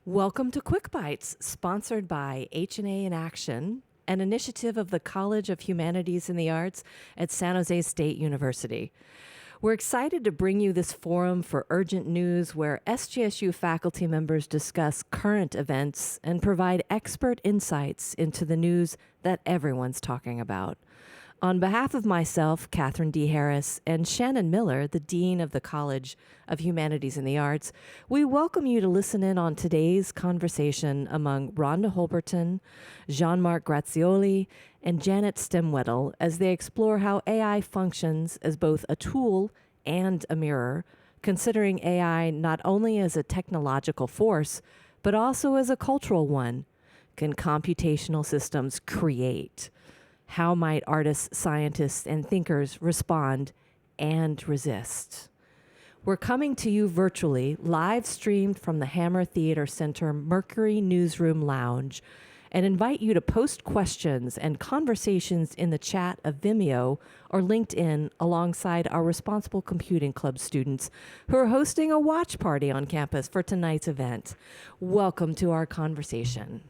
Welcome to QuickBites, sponsored by H&A in Action, an initiative of the College of Humanities and the Arts at San Jose State University. We're excited to bring you this forum for urgent news where SJSU faculty members discuss current events and provide expert insights into the news that everyone's talking about. On behalf of myself, Catherine D. Harris, and Shannon Miller, the Dean of the College of Humanities and the Arts, we welcome you to listen in on today's conversation among Rhonda Holberton, Jean-Marc Grazioli, and Janet Stemwedel as they explore how AI functions as both a tool and a mirror, considering AI not only as a technological force, but also as a cultural one. Can computational systems create? How might artists, scientists, and thinkers respond and resist? We're coming to you virtually, live streamed from the Hammer Theater Center Mercury Newsroom Lounge, and invite you to post questions and conversations in the chat of Vimeo or LinkedIn alongside our Responsible Computing Club students who are hosting a watch party on campus for tonight's event. Welcome to our conversation.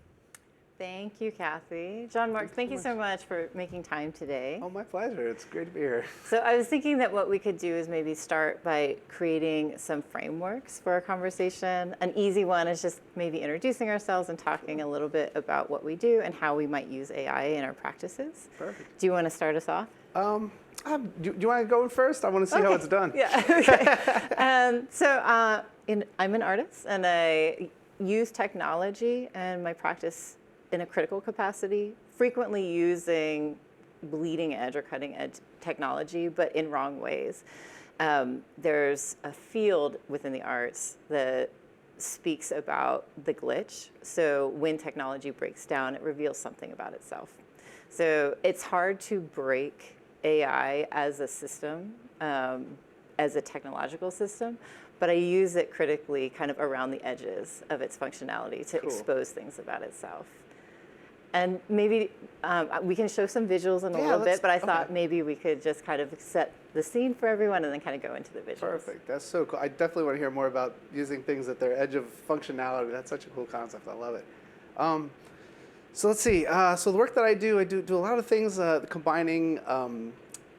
Thank you, Kathy. Jean-Marc, thank you so much for making time today. Oh, my pleasure. It's great to be here. So I was thinking that what we could do is maybe start by creating some frameworks for our conversation. An easy one is just maybe introducing ourselves and talking a little bit about what we do and how we might use AI in our practices. Perfect. Do you want to start us off? Do you want to go first? I want to see how it's done. Yeah, okay. I'm an artist, and I use technology in my practice in a critical capacity, frequently using bleeding edge or cutting edge technology, but in wrong ways. There's a field within the arts that speaks about the glitch. So when technology breaks down, it reveals something about itself. So it's hard to break AI as a system, as a technological system, but I use it critically kind of around the edges of its functionality to expose things about itself. And maybe we can show some visuals in a little bit, but I thought maybe we could just kind of set the scene for everyone and then kind of go into the visuals. Perfect. That's so cool. I definitely want to hear more about using things at their edge of functionality. That's such a cool concept. I love it. So let's see. So the work that I do a lot of things combining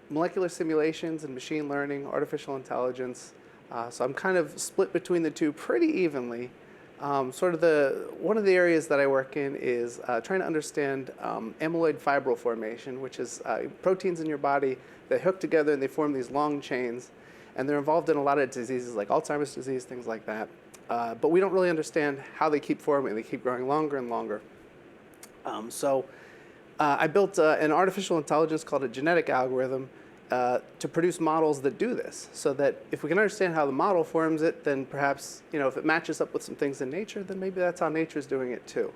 molecular simulations and machine learning, artificial intelligence. So I'm kind of split between the two pretty evenly. One of the areas that I work in is trying to understand amyloid fibril formation, which is proteins in your body that hook together and they form these long chains, and they're involved in a lot of diseases like Alzheimer's disease, things like that. But we don't really understand how they keep forming. They keep growing longer and longer. I built an artificial intelligence called a genetic algorithm to produce models that do this, so that if we can understand how the model forms it, then perhaps, if it matches up with some things in nature, then maybe that's how nature's doing it too.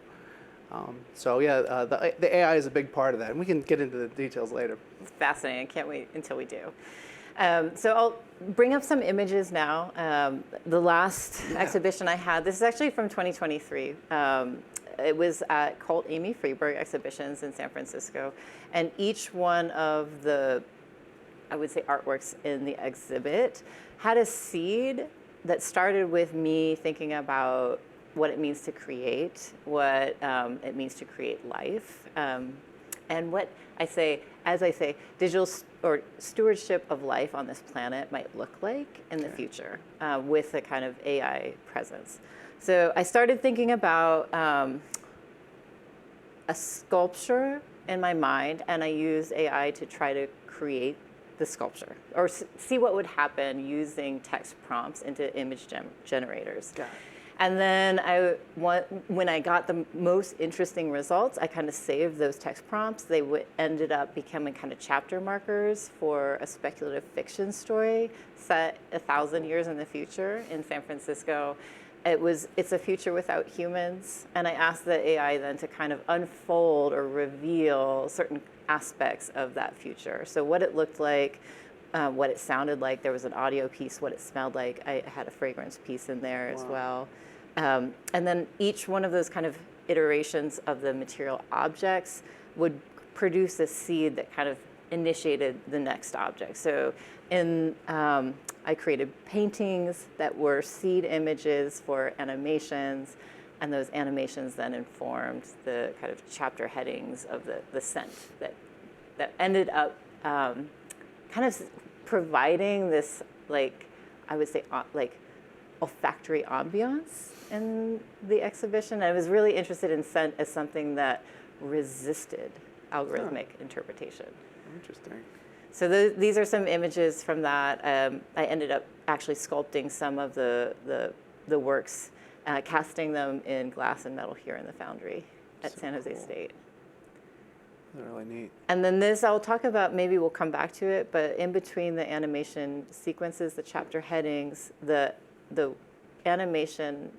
The AI is a big part of that, and we can get into the details later. It's fascinating. I can't wait until we do. So I'll bring up some images now. The last exhibition I had, this is actually from 2023. It was at Colt Amy Freeberg exhibitions in San Francisco, and each one of the, I would say, artworks in the exhibit had a seed that started with me thinking about what it means to create, what it means to create life, and what I say, digital or stewardship of life on this planet might look like in the future with a kind of AI presence. So I started thinking about a sculpture in my mind, and I used AI to try to create the sculpture, or see what would happen using text prompts into image generators. Got it. And then when I got the most interesting results, I kind of saved those text prompts. They ended up becoming kind of chapter markers for a speculative fiction story set 1,000 years in the future in San Francisco. It's a future without humans, and I asked the AI then to kind of unfold or reveal certain aspects of that future. So what it looked like, what it sounded like, there was an audio piece, what it smelled like, I had a fragrance piece in there as well. And then each one of those kind of iterations of the material objects would produce a seed that kind of initiated the next object. So I created paintings that were seed images for animations. And those animations then informed the kind of chapter headings of the scent that ended up kind of providing this, like, I would say, like, olfactory ambiance in the exhibition. I was really interested in scent as something that resisted algorithmic interpretation. Interesting. So these are some images from that. I ended up actually sculpting some of the works, casting them in glass and metal here in the foundry at San Jose State. That's really neat. And then this, I'll talk about, maybe we'll come back to it, but in between the animation sequences, the chapter headings, the animation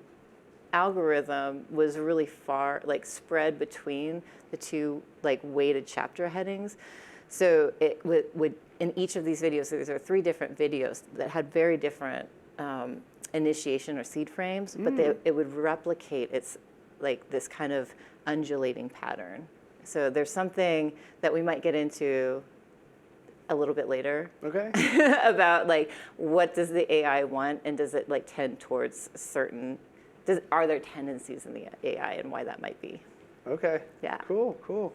algorithm was really far, like, spread between the two, like, weighted chapter headings. So it would in each of these videos, so these are 3 different videos that had very different initiation or seed frames, but it would replicate its, like, this kind of undulating pattern. So there's something that we might get into a little bit later. Okay. About, like, what does the AI want, and does it, like, tend towards certain, are there tendencies in the AI, and why that might be. Okay. Yeah. Cool.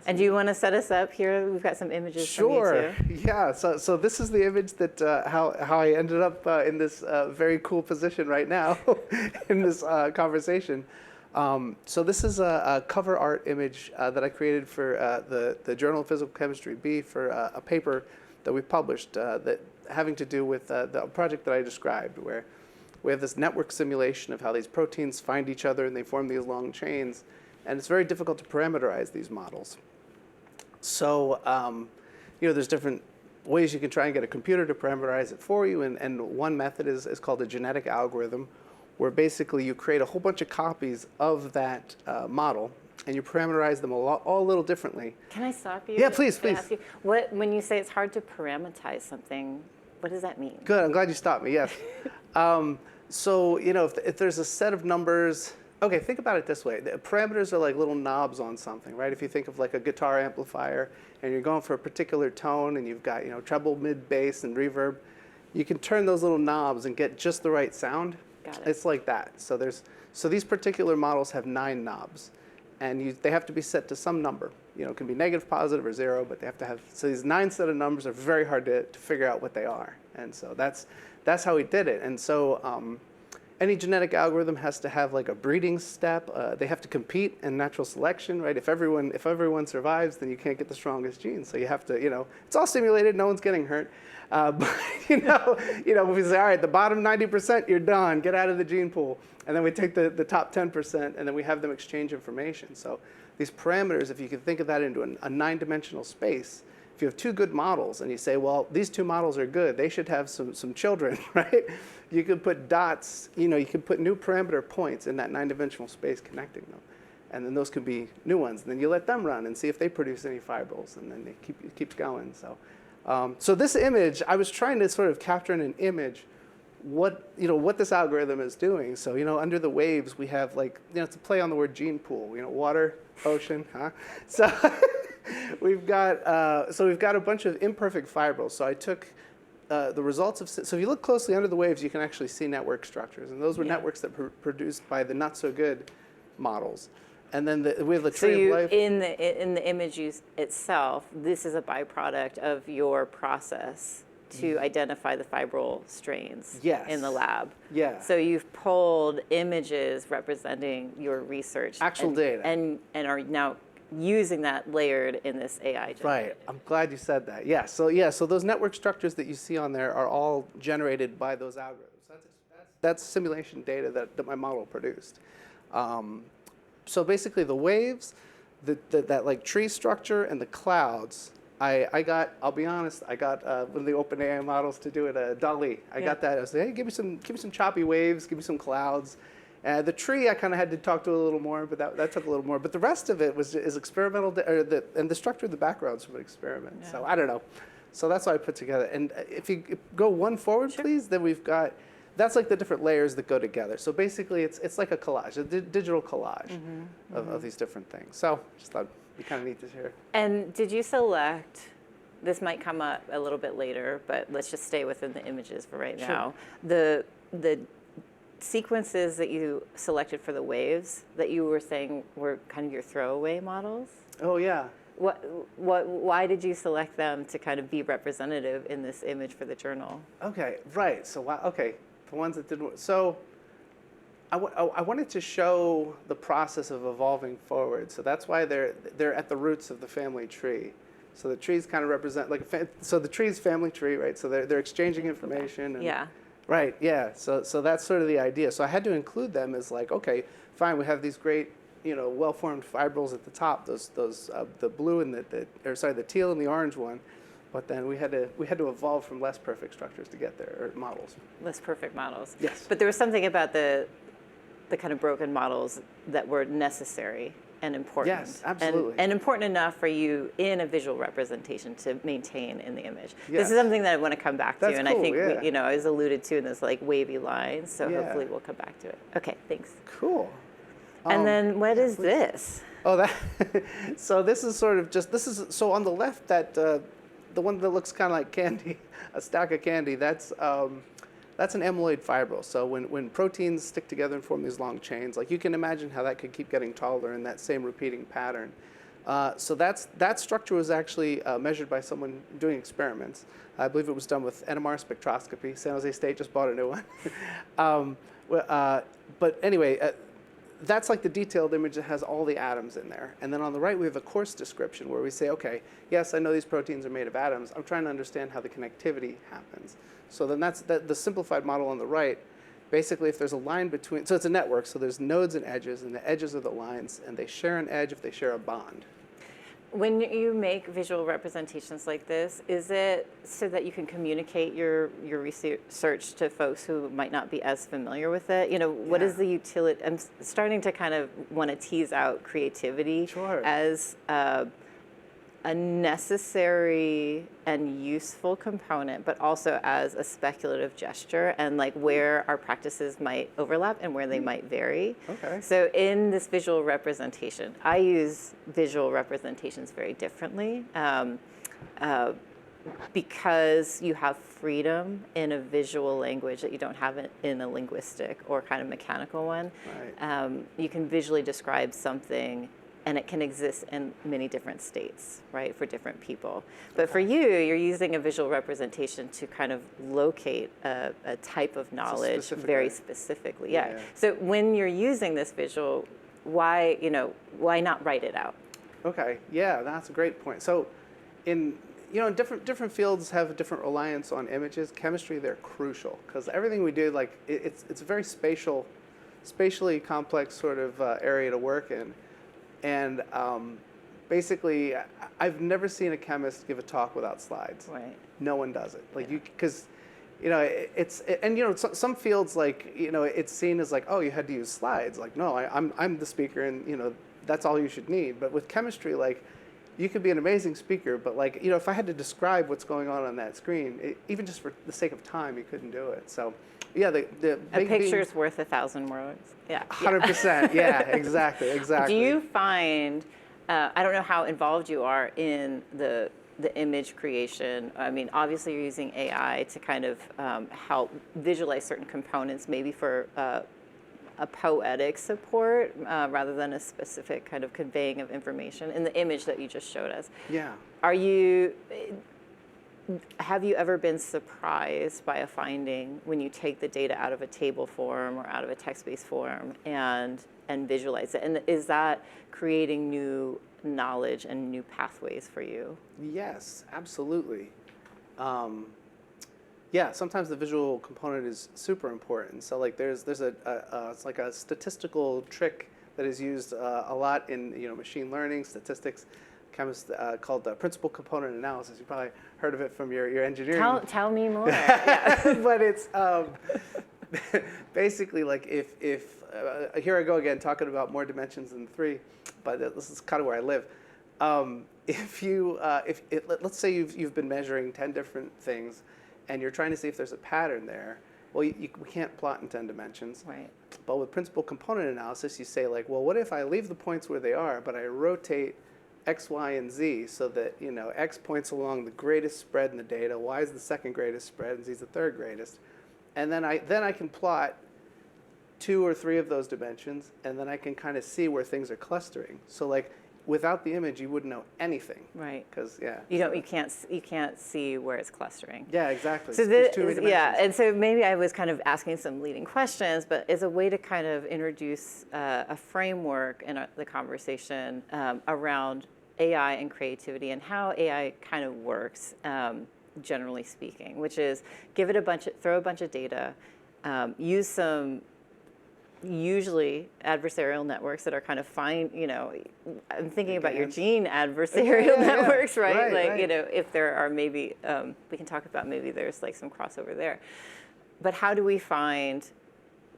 And do you want to set us up here? We've got some images from you too. Yeah. So this is the image that how I ended up in this very cool position right now in this conversation. So this is a cover art image that I created for the Journal of Physical Chemistry B for a paper that we published that having to do with the project that I described, where we have this network simulation of how these proteins find each other and they form these long chains. And it's very difficult to parameterize these models. So, there's different ways you can try and get a computer to parameterize it for you. And one method is called a genetic algorithm, where basically you create a whole bunch of copies of that model, and you parameterize them all a little differly. Can I stop you? Yeah, please. Ask you, when you say it's hard to parameterize something, what does that mean? Good. I'm glad you stopped me. Yes. So, if there's a set of numbers. Okay, think about it this way. The parameters are like little knobs on something, right? If you think of, like, a guitar amplifier and you're going for a particular tone and you've got, treble, mid, bass, and reverb, you can turn those little knobs and get just the right sound. Got it. It's like that. So these particular models have 9 knobs, and they have to be set to some number. It can be negative, positive, or 0, but they have to have. So these 9 set of numbers are very hard to figure out what they are, and so that's how we did it. And so. Any genetic algorithm has to have, like, a breeding step. They have to compete in natural selection, right? If everyone survives, then you can't get the strongest genes. So you have to, it's all simulated. No one's getting hurt. But if we say, all right, the bottom 90%, you're done. Get out of the gene pool. And then we take the top 10%, and then we have them exchange information. So these parameters, if you can think of that into a 9-dimensional space, if you have 2 good models and you say, well, these 2 models are good, they should have some children, right? You could put dots, you could put new parameter points in that 9-dimensional space connecting them. And then those could be new ones. And then you let them run and see if they produce any fibrils, and then it keeps going. So this image, I was trying to sort of capture in an image what this algorithm is doing. So, under the waves, we have, like, it's a play on the word gene pool, water, ocean, huh? So we've got a bunch of imperfect fibrils. So I took the results of, so if you look closely under the waves, you can actually see network structures. And those were networks that were produced by the not so good models. And then we have the tree of life. In the image itself, this is a byproduct of your process to identify the fibril strains in the lab. Yeah. So you've pulled images representing your research. Actual data. And are now using that layered in this AI generative. Right. I'm glad you said that. Yeah. So those network structures that you see on there are all generated by those algorithms. That's simulation data that my model produced. So basically, the waves, that like tree structure, and the clouds. I'll be honest. I got one of the OpenAI models to do it. DALL-E. I got that. I was like, hey, give me some choppy waves. Give me some clouds. The tree, I kind of had to talk to a little more, but that took a little more. But the rest of it is experimental, and the structure of the background's from an experiment. Yeah. So I don't know. So that's what I put together. And if you go one forward, please, then we've got, that's like the different layers that go together. So basically, it's like a collage, a digital collage of these different things. So just thought it'd be kind of neat to share. And did you select? This might come up a little bit later, but let's just stay within the images for right now. The sequences that you selected for the waves that you were saying were kind of your throwaway models. Oh yeah. Why did you select them to kind of be representative in this image for the journal? Okay, right. So okay, the ones that didn't. So I wanted to show the process of evolving forward. So that's why they're at the roots of the family tree. So the trees kind of represent like so the tree's family tree, right? So they're exchanging information. And, Yeah. Right. Yeah. So that's sort of the idea. So I had to include them as like, okay, fine. We have these great, well-formed fibrils at the top. Those the blue and the teal and the orange one. But then we had to evolve from less perfect structures to get there, or models. Less perfect models. Yes. But there was something about the kind of broken models that were necessary and important. Yes, absolutely. And important enough for you in a visual representation to maintain in the image. Yes. This is something that I want to come back to, That's and cool, I think yeah. I was alluded to in this like wavy line. So Yeah. hopefully we'll come back to it. Okay, thanks. Cool. And then what is please. this? Oh, that. So this is sort of so on the left that the one that looks kind of like candy, a stack of candy. That's an amyloid fibril. So when proteins stick together and form these long chains, like you can imagine how that could keep getting taller in that same repeating pattern. So that structure was actually measured by someone doing experiments. I believe it was done with NMR spectroscopy. San Jose State just bought a new one. But anyway, that's like the detailed image that has all the atoms in there. And then on the right, we have a course description where we say, okay, yes, I know these proteins are made of atoms. I'm trying to understand how the connectivity happens. So then that's the simplified model on the right. Basically, if there's a line between, so it's a network, so there's nodes and the edges are the lines, and they share an edge if they share a bond. When you make visual representations like this, is it so that you can communicate your research to folks who might not be as familiar with it? What is the utility? I'm starting to kind of want to tease out creativity as a necessary and useful component, but also as a speculative gesture, and like where our practices might overlap and where they might vary. Okay. So in this visual representation, I use visual representations very differently because you have freedom in a visual language that you don't have in a linguistic or kind of mechanical one. Right. You can visually describe something, and it can exist in many different states, right, for different people. But for you, you're using a visual representation to kind of locate a type of knowledge very specifically. Yeah. So when you're using this visual, why not write it out? Okay. Yeah, that's a great point. So different fields have a different reliance on images. Chemistry, they're crucial because everything we do, like it's a very spatially complex sort of area to work in. And basically, I've never seen a chemist give a talk without slides. Right. No one does it. Like some fields like it's seen as like, oh, you had to use slides. Like no, I'm the speaker, and that's all you should need. But with chemistry, like you could be an amazing speaker, but like if I had to describe what's going on that screen, even just for the sake of time, you couldn't do it. So. Yeah, a picture's worth 1,000 words. Yeah, 100%. Yeah, exactly. Do you find? I don't know how involved you are in the image creation. I mean, obviously you're using AI to kind of help visualize certain components, maybe for a poetic support rather than a specific kind of conveying of information in the image that you just showed us. Yeah. Have you ever been surprised by a finding when you take the data out of a table form or out of a text-based form and visualize it? And is that creating new knowledge and new pathways for you? Yes, absolutely. Yeah, sometimes the visual component is super important. So like there's it's like a statistical trick that is used a lot in machine learning, statistics. Chemist called principal component analysis. You probably heard of it from your engineering. Tell me more. Yeah. But it's basically like if here I go again talking about more dimensions than 3, but this is kind of where I live. Let's say you've been measuring 10 different things, and you're trying to see if there's a pattern there. Well, we can't plot in 10 dimensions. Right. But with principal component analysis, you say like, well, what if I leave the points where they are, but I rotate X, Y, and Z so that X points along the greatest spread in the data, Y is the second greatest spread, and Z is the third greatest, and then I can plot 2 or 3 of those dimensions, and then I can kind of see where things are clustering. So like without the image, you wouldn't know anything. Right. Because yeah. You can't see where it's clustering. Yeah, exactly. So There's 2 dimensions. yeah, and so maybe I was kind of asking some leading questions, but as a way to kind of introduce a framework in the conversation around AI and creativity and how AI kind of works, generally speaking, which is throw a bunch of data, use some usually adversarial networks that are kind of fine, I'm thinking about your gene adversarial networks, right? Right. If there are maybe, we can talk about maybe there's like some crossover there. But how do we find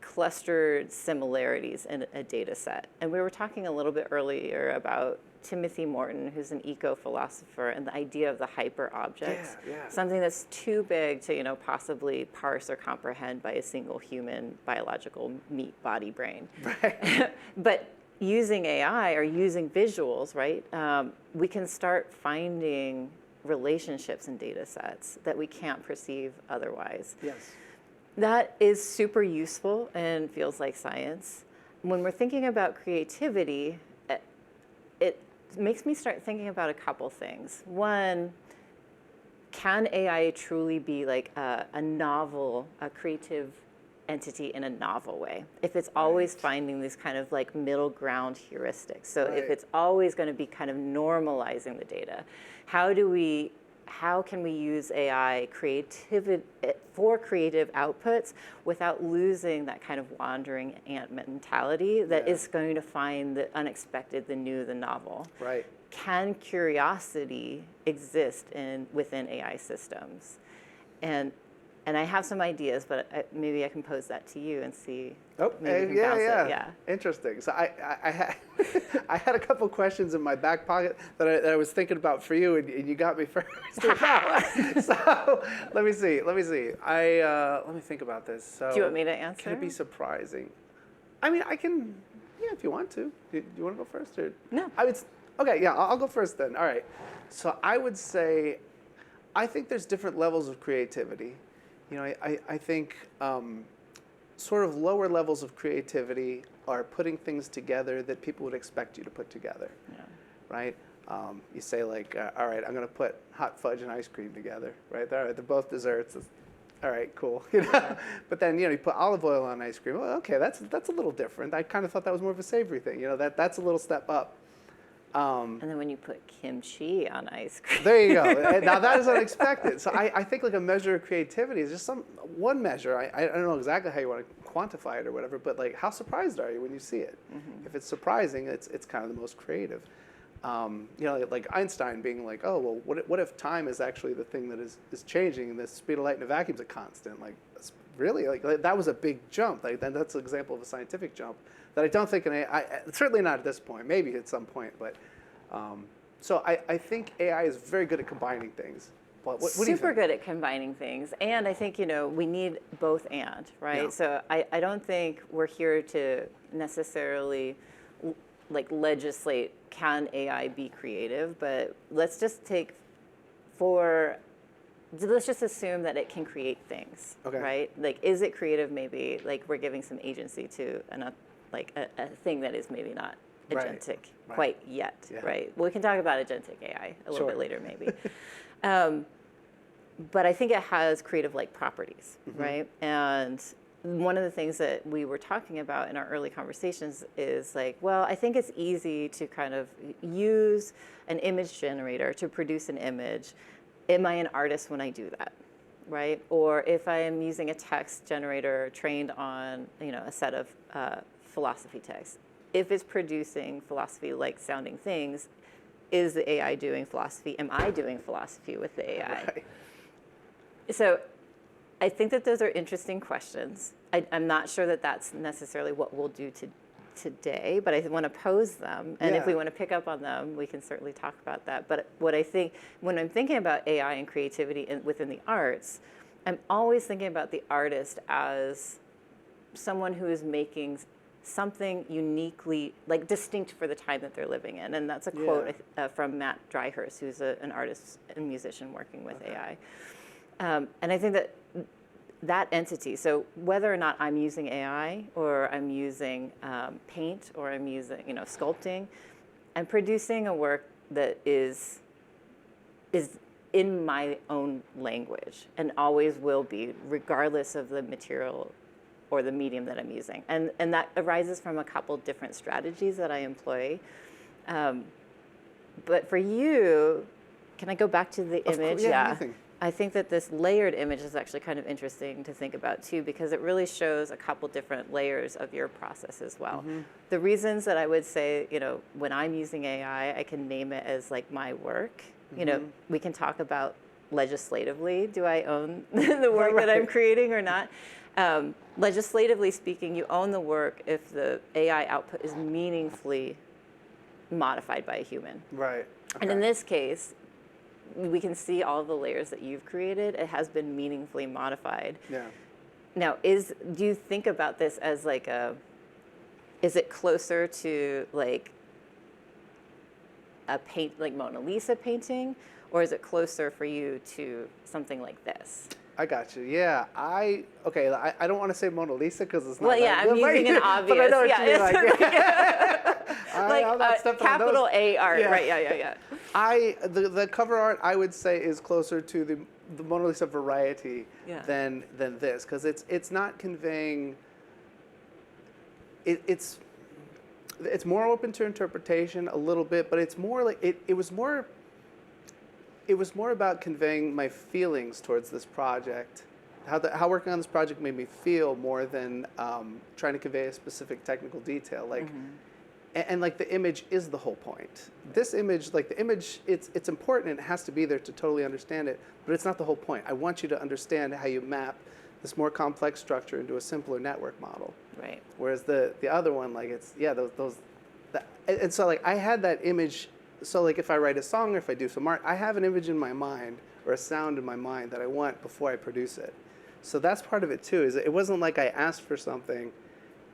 clustered similarities in a data set? And we were talking a little bit earlier about Timothy Morton, who's an eco-philosopher, and the idea of the hyper objects, something that's too big to possibly parse or comprehend by a single human biological meat body brain. Right. But using AI or using visuals, right, we can start finding relationships in data sets that we can't perceive otherwise. Yes. That is super useful and feels like science. When we're thinking about creativity, it makes me start thinking about a couple things. One, can AI truly be like a novel, a creative entity in a novel way? If it's always finding these kind of like middle ground heuristics. So if it's always going to be kind of normalizing the data, how can we use AI for creative outputs without losing that kind of wandering ant mentality that is going to find the unexpected, the new, the novel? Right. Can curiosity exist within AI systems? And I have some ideas, but maybe I can pose that to you and see. Maybe you can bounce it. Yeah. Interesting. So I had a couple questions in my back pocket that I was thinking about for you, and you got me first. So let me see. Let me think about this. So do you want me to answer? Can it be surprising? I mean, I can. Yeah, if you want to. Do you want to go first or no? Okay. Yeah, I'll go first then. All right. So I would say, I think there's different levels of creativity. I think sort of lower levels of creativity are putting things together that people would expect you to put together, right? You say like, all right, I'm going to put hot fudge and ice cream together, right? All right, they're both desserts. All right, cool. But then you put olive oil on ice cream. Well, okay, that's a little different. I kind of thought that was more of a savory thing. That's a little step up. And then when you put kimchi on ice cream. There you go. Now that is unexpected. So I think like a measure of creativity is just one measure. I don't know exactly how you want to quantify it or whatever, but like how surprised are you when you see it? Mm-hmm. If it's surprising, it's kind of the most creative. Like Einstein being like, oh, well, what if time is actually the thing that is changing and the speed of light in a vacuum is a constant? Like, that's really, like that was a big jump. Like, that's an example of a scientific jump that I don't think, certainly not at this point, maybe at some point, but so I think AI is very good at combining things. What do you think? Super good at combining things. And I think, we need both and, right? Yeah. So I don't think we're here to necessarily like legislate, can AI be creative? But let's just assume that it can create things, right? Like, is it creative? Maybe like we're giving some agency to a thing that is maybe not agentic quite yet, right? We can talk about agentic AI a little bit later, maybe. But I think it has creative-like properties, right? And one of the things that we were talking about in our early conversations is like, well, I think it's easy to kind of use an image generator to produce an image. Am I an artist when I do that, right? Or if I am using a text generator trained on, a set of philosophy texts, if it's producing philosophy-like sounding things, is the AI doing philosophy? Am I doing philosophy with the AI? Right. So I think that those are interesting questions. I'm not sure that that's necessarily what we'll do today, but I want to pose them. And if we want to pick up on them, we can certainly talk about that. But what I think, when I'm thinking about AI and creativity within the arts, I'm always thinking about the artist as someone who is making something uniquely, like distinct for the time that they're living in. And that's a quote from Matt Dryhurst, who's an artist and musician working with AI. And I think that that entity, so whether or not I'm using AI or I'm using paint or I'm using, sculpting, I'm producing a work that is in my own language and always will be, regardless of the material or the medium that I'm using. And that arises from a couple different strategies that I employ. But for you, can I go back to the image? Yeah. Anything. I think that this layered image is actually kind of interesting to think about too, because it really shows a couple different layers of your process as well. Mm-hmm. The reasons that I would say, when I'm using AI, I can name it as like my work. Mm-hmm. We can talk about legislatively, do I own the work that I'm creating or not? Legislatively speaking, you own the work if the AI output is meaningfully modified by a human. Right. Okay. And in this case, we can see all the layers that you've created. It has been meaningfully modified. Yeah. Now, do you think about this as is it closer to like a paint, like Mona Lisa painting, or is it closer for you to something like this? I got you. Yeah, I don't want to say Mona Lisa because it's not. Well, yeah, I'm using an obvious. But I know what you mean. Like capital A art, yeah. Right? Yeah. The cover art I would say is closer to the Mona Lisa variety than this, because it's not conveying. It's more open to interpretation a little bit, but it's more like it was more about conveying my feelings towards this project, how working on this project made me feel more than trying to convey a specific technical detail. Like, and like the image is the whole point. This image, like the image, it's important and it has to be there to totally understand it, but it's not the whole point. I want you to understand how you map this more complex structure into a simpler network model. Right. Whereas the other one, like and so like I had that image. So like if I write a song or if I do some art, I have an image in my mind or a sound in my mind that I want before I produce it. So that's part of it too, is it wasn't like I asked for something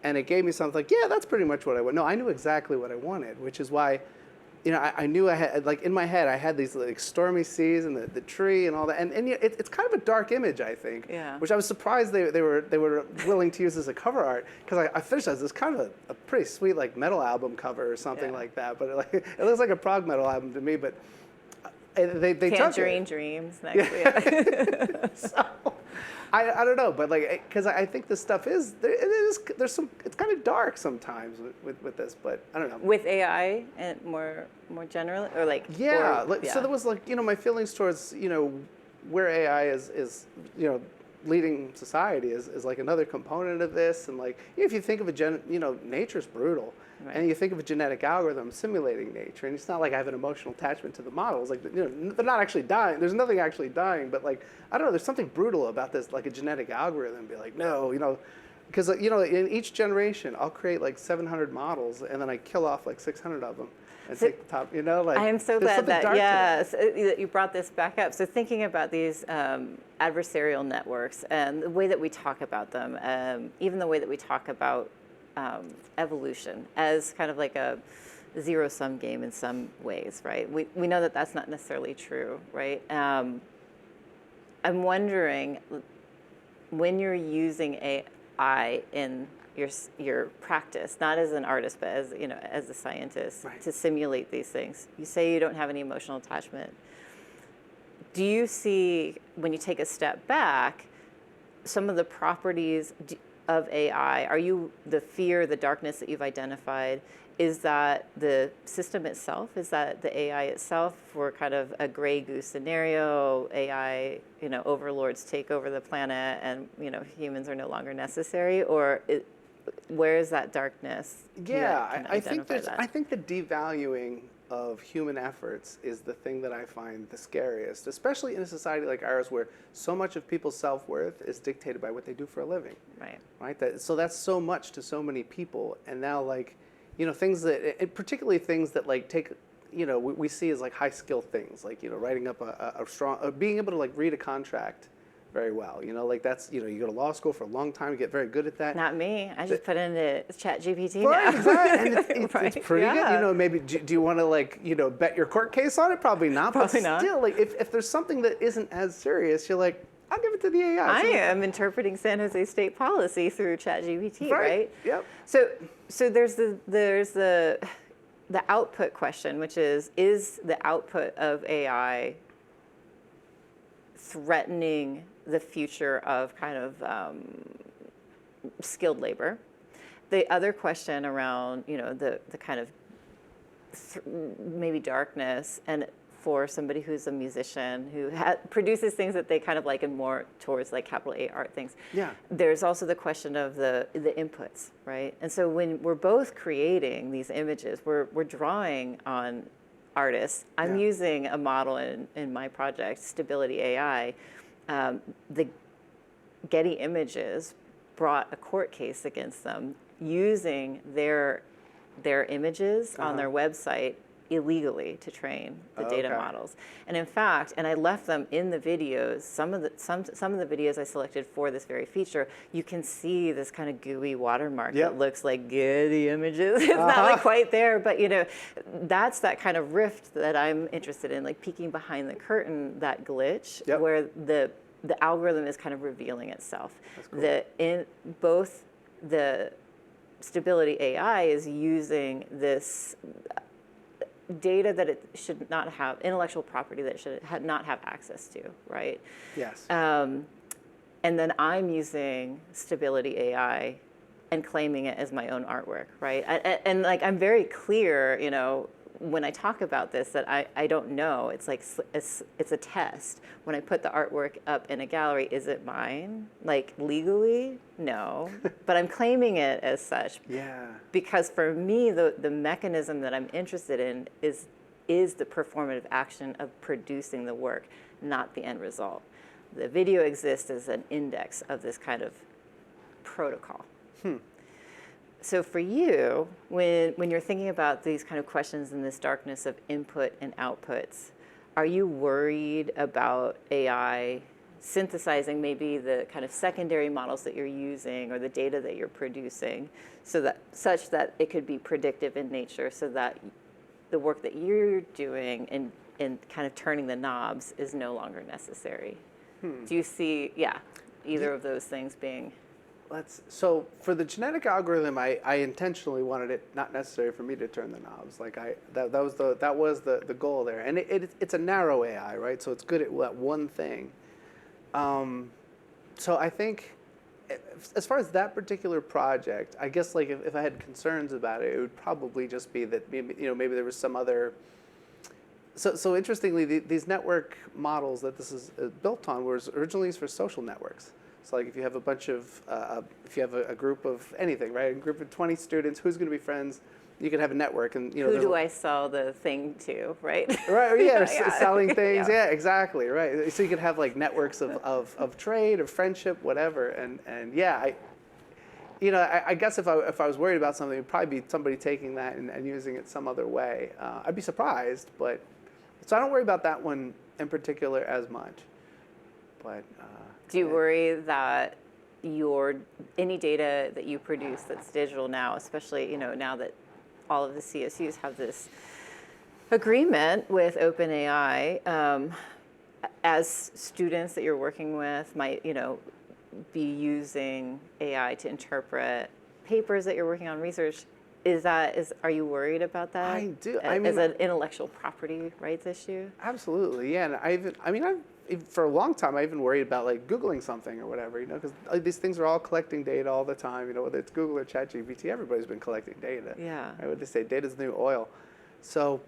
and it gave me something like, yeah, that's pretty much what I want. No, I knew exactly what I wanted, which is why, I knew I had, like in my head, I had these like stormy seas and the tree and all that. And it's kind of a dark image, I think, which I was surprised they were willing to use as a cover art, because I finished as this kind of a pretty sweet like metal album cover or something like that. But it looks like a prog metal album to me, but they Tangerine Dreams next week. So, I don't know, but like, because I think this stuff there's some, it's kind of dark sometimes with this, but I don't know. With AI and more generally, or like so there was like my feelings towards where AI is leading society is like another component of this, and like if you think of nature's brutal. Right. And you think of a genetic algorithm simulating nature, and it's not like I have an emotional attachment to the models. Like, they're not actually dying. There's nothing actually dying, but like, I don't know. There's something brutal about this, like a genetic algorithm. Be like, no, because in each generation, I'll create like 700 models, and then I kill off like 600 of them and take the top. Like, I am so glad that you brought this back up. So thinking about these adversarial networks and the way that we talk about them, even the way that we talk about evolution as kind of like a zero-sum game in some ways, right? We know that that's not necessarily true, right? I'm wondering, when you're using AI in your practice, not as an artist, but as a scientist, to simulate these things. You say you don't have any emotional attachment. Do you see, when you take a step back, some of the properties of AI, the fear, the darkness that you've identified, is that the system itself? Is that the AI itself for kind of a gray goose scenario, AI, overlords take over the planet and, humans are no longer necessary? Or where is that darkness? Yeah, I think the devaluing of human efforts is the thing that I find the scariest, especially in a society like ours where so much of people's self-worth is dictated by what they do for a living. Right. So that's so much to so many people, and now like, things that, particularly things that like take, we see as like high skill things, like writing up a strong, being able to like read a contract very well. Like that's, you go to law school for a long time, you get very good at that. Not me. I just put into ChatGPT now. Exactly. And it's pretty good. Maybe do you want to like, bet your court case on it? Probably not. Probably but not. Still, like if there's something that isn't as serious, you're like, I'll give it to the AI. I am interpreting San Jose State policy through ChatGPT, right? Yep. So there's the output question, which is the output of AI threatening the future of kind of skilled labor? The other question around, the kind of maybe darkness, and for somebody who's a musician who produces things that they kind of liken more towards like capital A art things. Yeah. There's also the question of the inputs, right? And so when we're both creating these images, we're drawing on artists. I'm using a model in my project, Stability AI. The Getty Images brought a court case against them using their images on their website illegally to train the data models. And in fact, and I left them in the videos, some of the videos I selected for this very feature, you can see this kind of gooey watermark that looks like Getty Images. It's not like quite there, but that's that kind of rift that I'm interested in, like peeking behind the curtain, that glitch where the algorithm is kind of revealing itself. That's cool. Both the Stability AI is using this data that it should not have, intellectual property that it should not have access to, right? Yes. And then I'm using Stability AI and claiming it as my own artwork, right? And like I'm very clear, when I talk about this, that I don't know. It's like it's a test. When I put the artwork up in a gallery, is it mine? Like legally, no. But I'm claiming it as such. Yeah. Because for me, the mechanism that I'm interested in is the performative action of producing the work, not the end result. The video exists as an index of this kind of protocol. So for you, when you're thinking about these kind of questions in this darkness of input and outputs, are you worried about AI synthesizing maybe the kind of secondary models that you're using or the data that you're producing such that it could be predictive in nature, so that the work that you're doing in kind of turning the knobs is no longer necessary? Do you see, either of those things being... So for the genetic algorithm, I intentionally wanted it not necessary for me to turn the knobs. Like that was the goal there, and it's a narrow AI, right? So it's good at that one thing. So I think, as far as that particular project, I guess like if I had concerns about it, it would probably just be that maybe there was some other. So interestingly, these network models that this is built on was originally used for social networks. So like if you have a bunch of, if you have a group of anything, right? A group of 20 students, who's going to be friends? You could have a network, and who do I sell the thing to, right? Right. Yeah. Selling things. Yeah. Exactly. Right. So you could have like networks of trade, of friendship, whatever. And I guess if I was worried about something, it'd probably be somebody taking that and using it some other way. I'd be surprised, but so I don't worry about that one in particular as much. But. Do you worry that any data that you produce that's digital now, especially now that all of the CSUs have this agreement with OpenAI, as students that you're working with might be using AI to interpret papers that you're working on, research? Are you worried about that? I do. As an intellectual property rights issue? Absolutely. Yeah. And for a long time, I even worried about like Googling something or whatever, because these things are all collecting data all the time. Whether it's Google or ChatGPT, everybody's been collecting data. Yeah. Right? What they say, data's the new oil. So,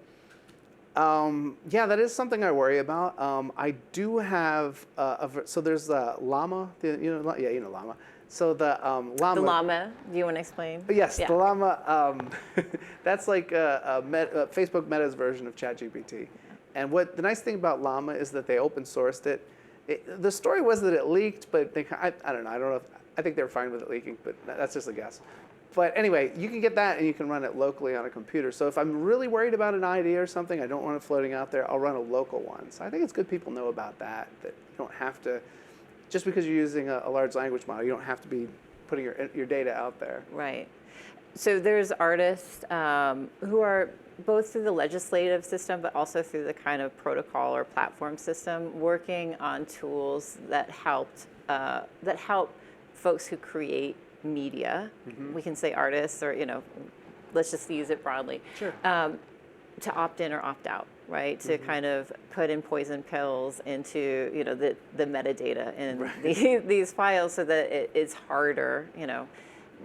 that is something I worry about. I do have so there's Llama. Llama. So the Llama. The Llama. Do you want to explain? Yes, the Llama. That's like Facebook Meta's version of ChatGPT. And the nice thing about Llama is that they open sourced it. The story was that it leaked, but I don't know. I think they were fine with it leaking, but that's just a guess. But anyway, you can get that and you can run it locally on a computer. So if I'm really worried about an idea or something, I don't want it floating out there, I'll run a local one. So I think it's good people know about that you don't have to, just because you're using a large language model, you don't have to be putting your data out there. Right. So there's artists who are both through the legislative system, but also through the kind of protocol or platform system, working on tools that help folks who create media. We can say artists, or let's just use it broadly. Sure. To opt in or opt out, right? To kind of put in poison pills into the metadata in these files, so that it's harder.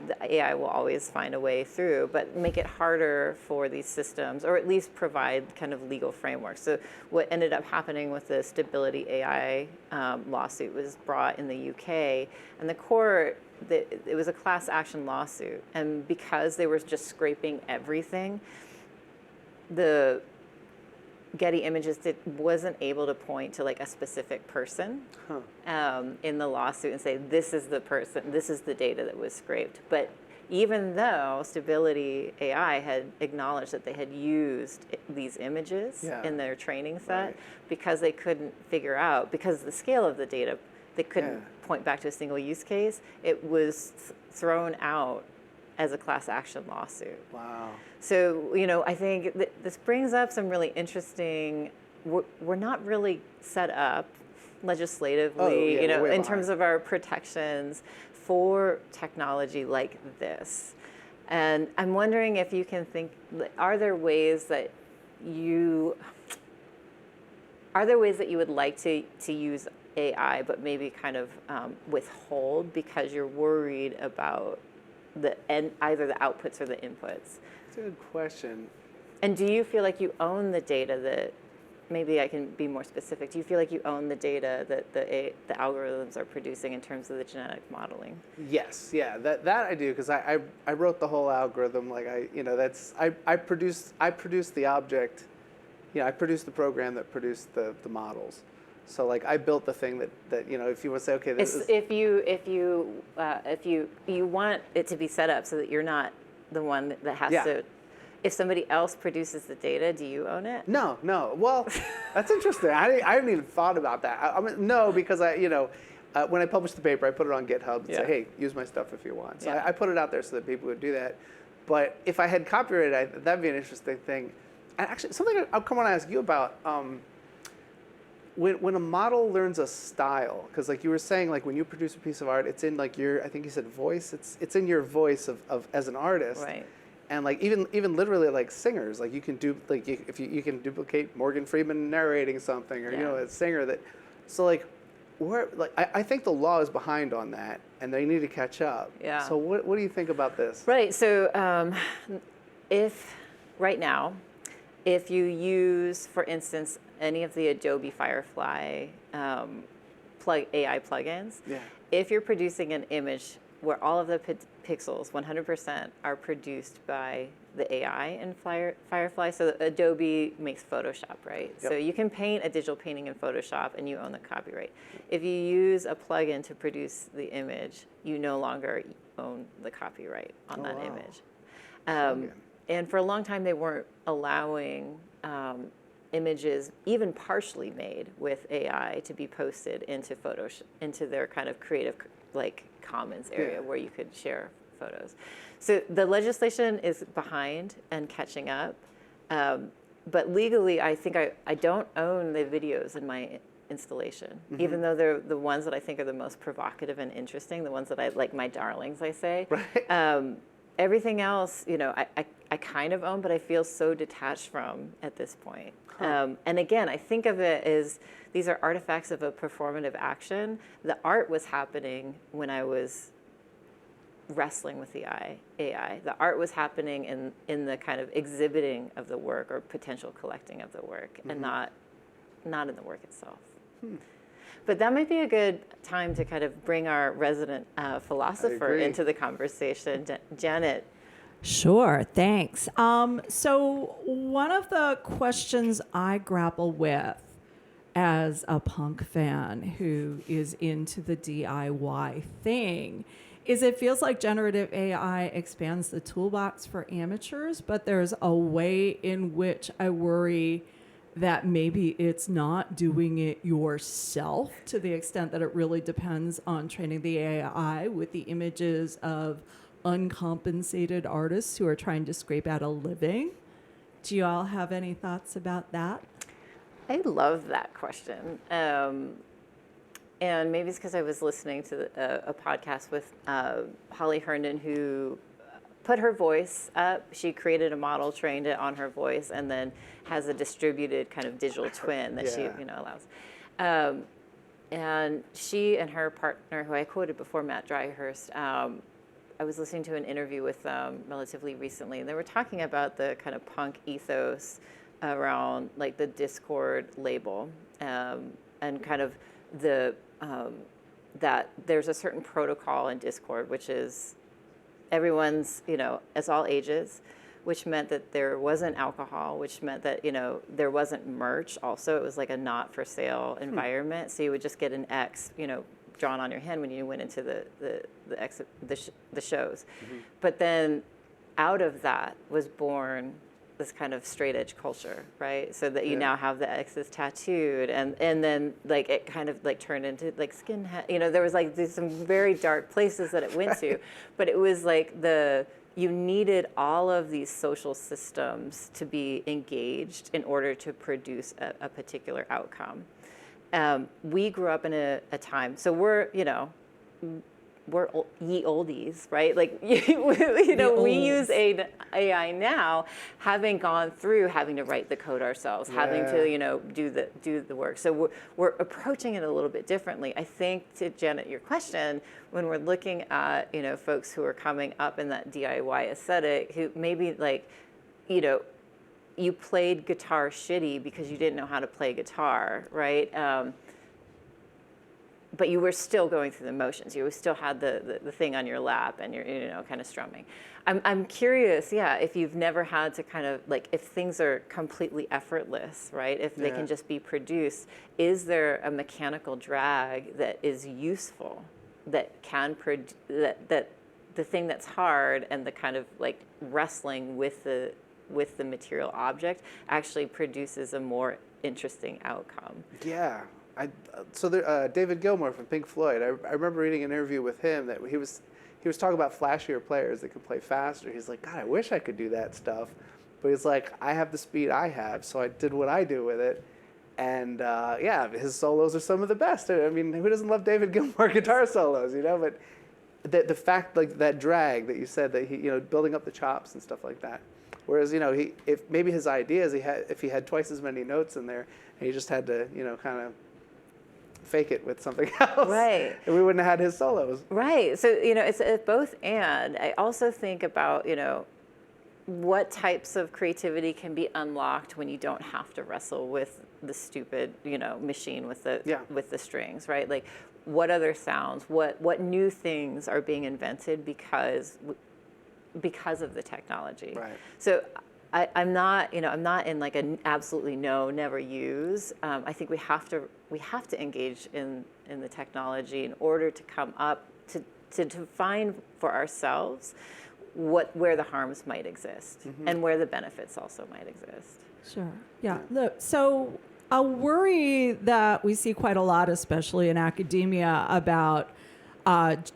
The AI will always find a way through, but make it harder for these systems, or at least provide kind of legal frameworks. So what ended up happening with the Stability AI lawsuit was brought in the UK, and the court, it was a class action lawsuit, and because they were just scraping everything, the Getty Images wasn't able to point to like a specific person in the lawsuit and say, this is the person, this is the data that was scraped. But even though Stability AI had acknowledged that they had used these images in their training set, because they couldn't figure out, because of the scale of the data, they couldn't point back to a single use case, it was thrown out as a class action lawsuit. Wow. So, I think this brings up some really interesting, we're not really set up legislatively, in terms of our protections for technology like this. And I'm wondering if you can think, are there ways that you would like to use AI, but maybe kind of withhold because you're worried about either the outputs or the inputs? That's a good question. And do you feel like you own the data that, maybe I can be more specific, do you feel like you own the data that the algorithms are producing in terms of the genetic modeling? Yes, that I do, because I wrote the whole algorithm. Like I produced the object, I produced the program that produced the models. So like I built the thing that if you want to say, okay, this is, if you want it to be set up so that you're not the one that has to, if somebody else produces the data, do you own it? No. Well, that's interesting. I haven't even thought about that. I mean, no, because when I published the paper, I put it on GitHub and said, hey, use my stuff if you want. So I put it out there so that people would do that. But if I had copyrighted, that'd be an interesting thing. And actually, something I want to ask you about. When a model learns a style, because like you were saying, like when you produce a piece of art, it's in like your, I think you said voice. It's in your voice of as an artist. Right. And like even literally like singers, like you can do like if you can duplicate Morgan Freeman narrating something, or a singer that. So like, I think the law is behind on that, and they need to catch up. Yeah. So what do you think about this? Right. So if right now, if you use, for instance, any of the Adobe Firefly AI plugins, if you're producing an image where all of the pixels, 100%, are produced by the AI in Firefly, so Adobe makes Photoshop, right? Yep. So you can paint a digital painting in Photoshop and you own the copyright. If you use a plugin to produce the image, you no longer own the copyright on that image. And for a long time, they weren't allowing images, even partially made with AI, to be posted into Photoshop, into their kind of Creative Commons area where you could share photos. So the legislation is behind and catching up. But legally, I think I don't own the videos in my installation, even though they're the ones that I think are the most provocative and interesting, the ones that I like, my darlings, I say. Right. Everything else, I kind of own, but I feel so detached from at this point. And again, I think of it as these are artifacts of a performative action. The art was happening when I was wrestling with the AI. The art was happening in the kind of exhibiting of the work or potential collecting of the work, and not in the work itself. But that might be a good time to kind of bring our resident philosopher into the conversation, Janet. Sure, thanks. So one of the questions I grapple with as a punk fan who is into the DIY thing is it feels like generative AI expands the toolbox for amateurs, but there's a way in which I worry that maybe it's not doing it yourself to the extent that it really depends on training the AI with the images of uncompensated artists who are trying to scrape out a living. Do you all have any thoughts about that? I love that question. And maybe it's because I was listening to a podcast with Holly Herndon, who put her voice up. She created a model, trained it on her voice, and then has a distributed kind of digital twin that she allows. And she and her partner, who I quoted before, Matt Dryhurst, I was listening to an interview with them relatively recently, and they were talking about the kind of punk ethos around like the Discord label, and kind of the that there's a certain protocol in Discord, which is everyone's, it's all ages, which meant that there wasn't alcohol, which meant that, there wasn't merch also. It was like a not for sale environment. So you would just get an X, drawn on your hand when you went into the shows. But then out of that was born this kind of straight edge culture, right? So that you now have the X's tattooed, and then like it kind of like turned into like skinhead. There was like some very dark places that it went to, but it was like you needed all of these social systems to be engaged in order to produce a particular outcome. We grew up in a time, so we're ye oldies, right? Like, we use AI now, having gone through having to write the code ourselves, having to, do the work. So we're approaching it a little bit differently. I think, to Janet, your question, when we're looking at, folks who are coming up in that DIY aesthetic, who maybe like, you played guitar shitty because you didn't know how to play guitar, right? But you were still going through the motions. You still had the thing on your lap, and you're kind of strumming. I'm curious, if you've never had to kind of like, if things are completely effortless, right? If they can just be produced, is there a mechanical drag that is useful, that can that the thing that's hard and the kind of like wrestling with the material object actually produces a more interesting outcome? Yeah. David Gilmour from Pink Floyd, I remember reading an interview with him that he was talking about flashier players that could play faster. He's like, God, I wish I could do that stuff. But he's like, I have the speed I have, so I did what I do with it. And his solos are some of the best. I mean, who doesn't love David Gilmour guitar solos, But the fact, like that drag that you said, that he, building up the chops and stuff like that. Whereas, if maybe his idea is if he had twice as many notes in there, and he just had to, kind of fake it with something else. Right. And we wouldn't have had his solos. Right. So, it's both and. I also think about, what types of creativity can be unlocked when you don't have to wrestle with the stupid, machine with the strings, right? Like, what other sounds, what new things are being invented because of the technology. Right. So I'm not in like an absolutely no, never use. I think we have to engage in the technology in order to come up to find for ourselves where the harms might exist and where the benefits also might exist. Sure. Yeah. Look, so a worry that we see quite a lot, especially in academia, about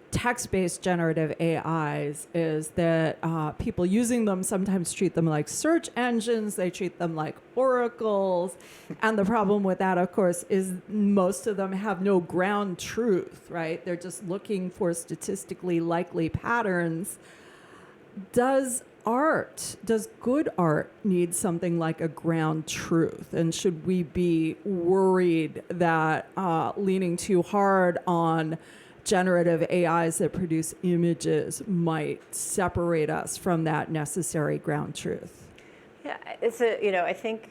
text-based generative AIs is that people using them sometimes treat them like search engines. They treat them like oracles. And the problem with that, of course, is most of them have no ground truth, right? They're just looking for statistically likely patterns. Does good art need something like a ground truth? And should we be worried that leaning too hard on generative AIs that produce images might separate us from that necessary ground truth? Yeah, I think,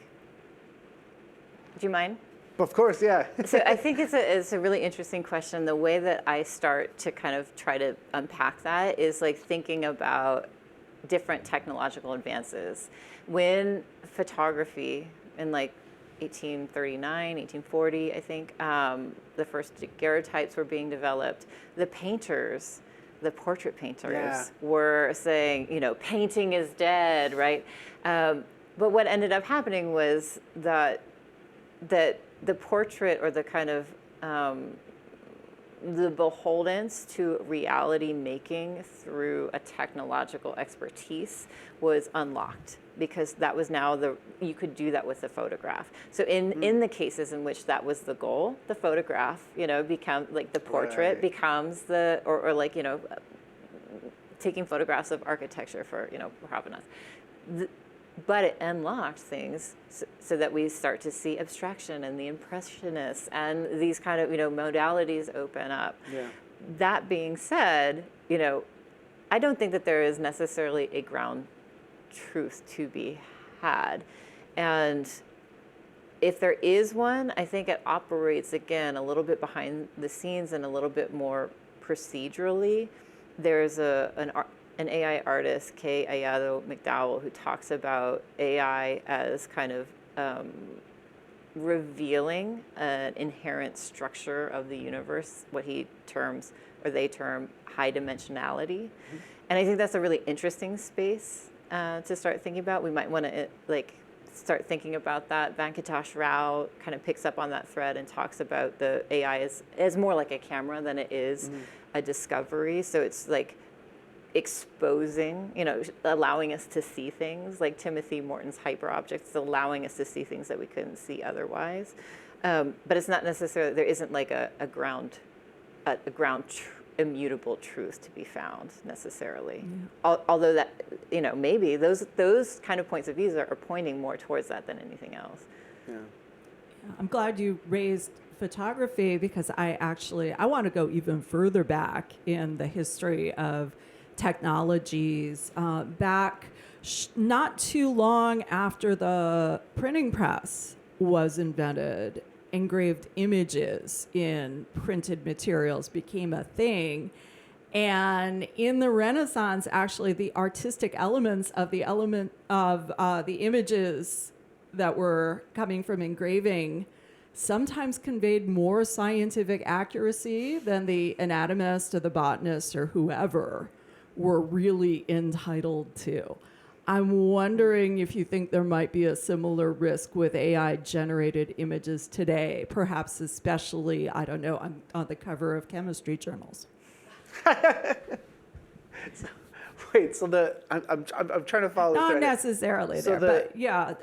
do you mind? Of course, yeah. So I think it's a really interesting question. The way that I start to kind of try to unpack that is like thinking about different technological advances. When photography in like 1839, 1840, I think, the first daguerreotypes were being developed. The painters, the portrait painters were saying, painting is dead, right? But what ended up happening was that the portrait, or the kind of the beholdens to reality making through a technological expertise was unlocked, because that was now you could do that with the photograph. So in the cases in which that was the goal, the photograph, become like the portrait becomes or like, taking photographs of architecture for, provenance. But it unlocked things so that we start to see abstraction and the impressionists and these kind of, modalities open up. Yeah. That being said, I don't think that there is necessarily a ground truth to be had. And if there is one, I think it operates, again, a little bit behind the scenes and a little bit more procedurally. There's an AI artist, Kay Ayado McDowell, who talks about AI as kind of revealing an inherent structure of the universe, what he terms, or they term, high dimensionality. Mm-hmm. And I think that's a really interesting space to start thinking about. We might want to start thinking about that. Venkatesh Rao kind of picks up on that thread and talks about the AI as more like a camera than it is a discovery. So it's like exposing, allowing us to see things, like Timothy Morton's hyperobjects, allowing us to see things that we couldn't see otherwise. But it's not necessarily, there isn't like a ground immutable truth to be found necessarily. Although that, maybe those kind of points of views are pointing more towards that than anything else. Yeah. I'm glad you raised photography, because I want to go even further back in the history of technologies. Back not too long after the printing press was invented, engraved images in printed materials became a thing. And in the Renaissance, actually, the artistic elements of the images that were coming from engraving sometimes conveyed more scientific accuracy than the anatomist or the botanist or whoever were really entitled to. I'm wondering if you think there might be a similar risk with AI-generated images today, perhaps especially, I don't know, on the cover of chemistry journals. Wait, so I'm trying to follow. Not the thread. necessarily So but yeah.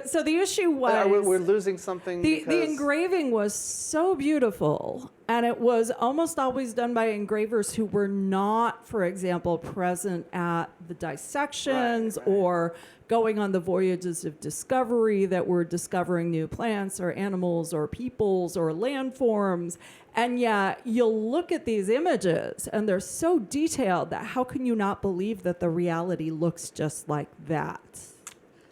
So the issue was we're losing something. The engraving was so beautiful, and it was almost always done by engravers who were not, for example, present at the dissections or going on the voyages of discovery that were discovering new plants or animals or peoples or landforms. And yet you'll look at these images and they're so detailed that how can you not believe that the reality looks just like that?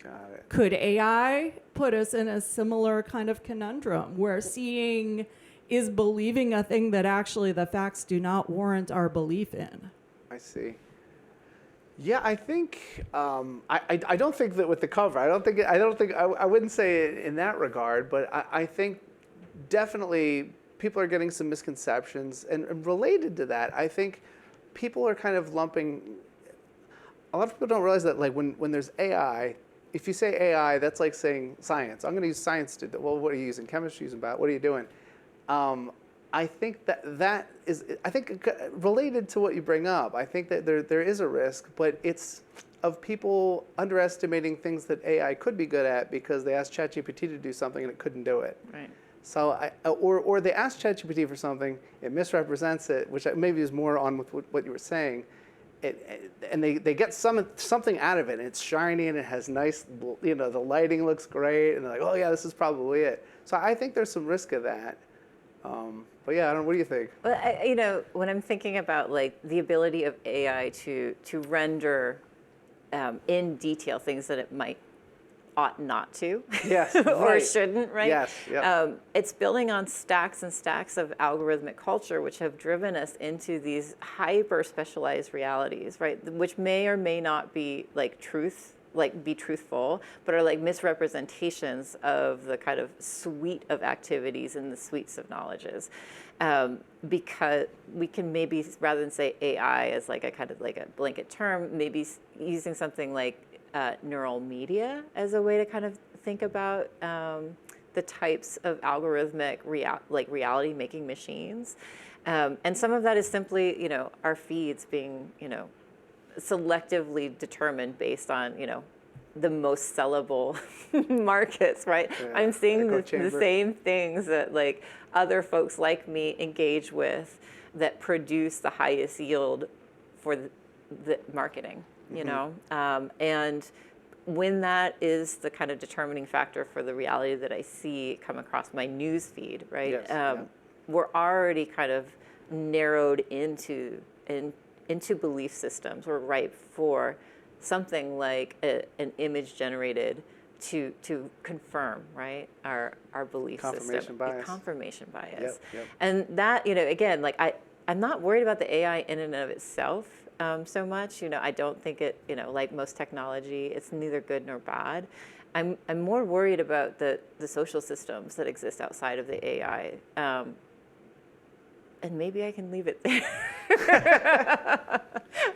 Got it. Could AI put us in a similar kind of conundrum where seeing is believing a thing that actually the facts do not warrant our belief in? I see. Yeah, I think I don't think that with the cover. I wouldn't say it in that regard, but I think definitely people are getting some misconceptions, and related to that, I think people are kind of lumping. A lot of people don't realize that, like, when there's AI, if you say AI, that's like saying science. I'm going to use science to. Well, what are you using? Chemistry, using about? What are you doing? I think that is, I think, related to what you bring up. I think that there is a risk, but it's of people underestimating things that AI could be good at because they asked ChatGPT to do something and it couldn't do it. Right. So or they asked ChatGPT for something, it misrepresents it, which maybe is more on with what you were saying. And they get something out of it, and it's shiny and it has nice, the lighting looks great, and they're like, oh yeah, this is probably it. So I think there's some risk of that. But yeah, I don't know. What do you think? Well, when I'm thinking about like the ability of AI to render in detail things that it ought not to, yes, or right. shouldn't, right? Yes, yep. It's building on stacks and stacks of algorithmic culture, which have driven us into these hyper specialized realities, right? Which may or may not be like be truthful, but are like misrepresentations of the kind of suite of activities and the suites of knowledges. Because we can maybe, rather than say AI as like a kind of like a blanket term, maybe using something like neural media as a way to kind of think about the types of algorithmic reality making machines. And some of that is simply, our feeds being, selectively determined based on, the most sellable markets, right? Yeah, I'm seeing echo the chamber. same things that like other folks like me engage with that produce the highest yield for the marketing, and when that is the kind of determining factor for the reality that I see come across my news feed, right? Yes, yeah. We're already kind of narrowed into belief systems. We're ripe for something like an image generated to confirm, right, our belief Confirmation system. bias. Confirmation bias. Yep. And that, again, like I'm not worried about the AI in and of itself so much. I don't think it, like most technology, it's neither good nor bad. I'm more worried about the social systems that exist outside of the AI. And maybe I can leave it there.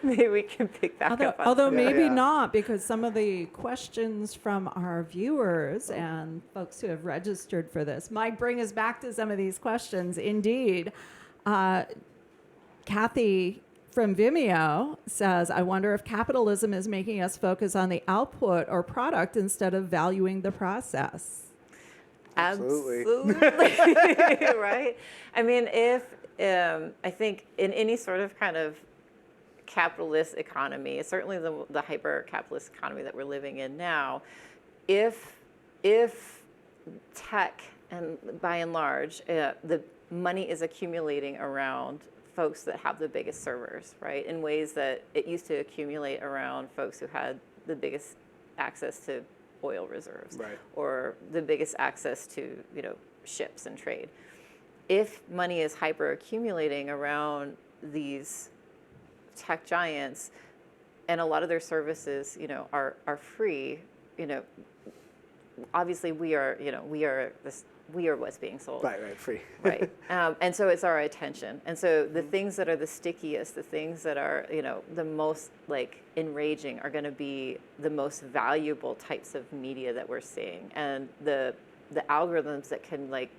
Maybe we can pick back up on Although maybe Yeah. not, because some of the questions from our viewers and folks who have registered for this might bring us back to some of these questions. Indeed. Kathy from Vimeo says, I wonder if capitalism is making us focus on the output or product instead of valuing the process. Absolutely. Right? I mean, I think in any sort of kind of capitalist economy, certainly the hyper-capitalist economy that we're living in now, if tech, and by and large, the money is accumulating around folks that have the biggest servers, right, in ways that it used to accumulate around folks who had the biggest access to oil reserves, Right. or the biggest access to, ships and trade. If money is hyper accumulating around these tech giants, and a lot of their services, are free, obviously we are what's being sold. Right, free. Right. And so it's our attention. And so the things that are the stickiest, the things that are, the most like enraging are going to be the most valuable types of media that we're seeing. And the algorithms that can like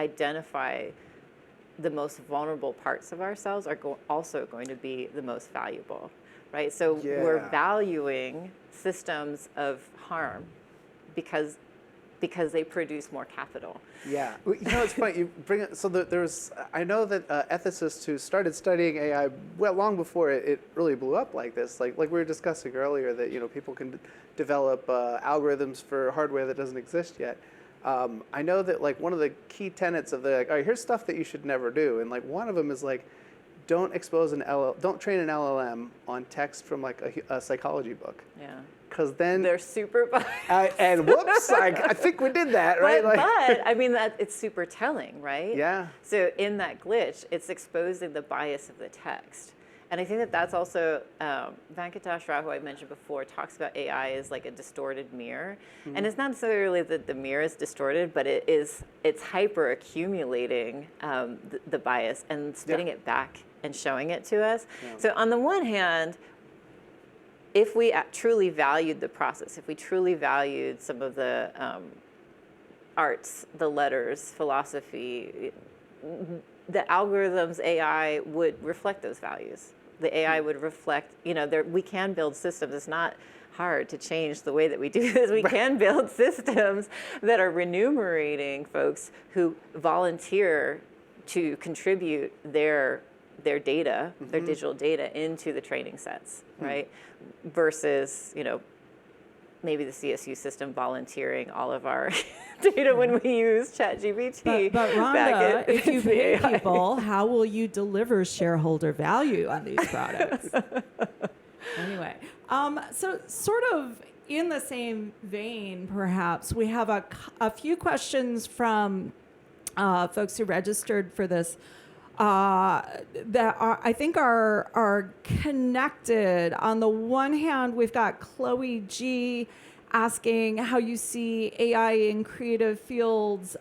identify the most vulnerable parts of ourselves are also going to be the most valuable, right? So we're valuing systems of harm because they produce more capital. Yeah, it's funny. You bring it. So there's, I know that ethicists who started studying AI long before it really blew up like this. Like we were discussing earlier, that people can develop algorithms for hardware that doesn't exist yet. I know that like one of the key tenets of all right, here's stuff that you should never do, and like one of them is like, don't train an LLM on text from like a psychology book. Yeah. Because then they're super biased. And whoops, I think we did that, right? But I mean, it's super telling, right? Yeah. So in that glitch, it's exposing the bias of the text. And I think that that's also, Venkatesh Rao, who I mentioned before, talks about AI as like a distorted mirror. Mm-hmm. And it's not necessarily that the mirror is distorted, but it's hyper accumulating the bias and spitting it back and showing it to us. Yeah. So on the one hand, if we truly valued the process, if we truly valued some of the arts, the letters, philosophy, the algorithms, AI would reflect those values. The AI would reflect, we can build systems. It's not hard to change the way that we do this. We can build systems that are remunerating folks who volunteer to contribute their data, their digital data into the training sets, right? Versus, maybe the CSU system volunteering all of our data when we use ChatGPT. But Rhonda, if you pay people, how will you deliver shareholder value on these products? Anyway, so sort of in the same vein, perhaps, we have a few questions from folks who registered for this that I think are connected. On the one hand, we've got Chloe G asking how you see AI in creative fields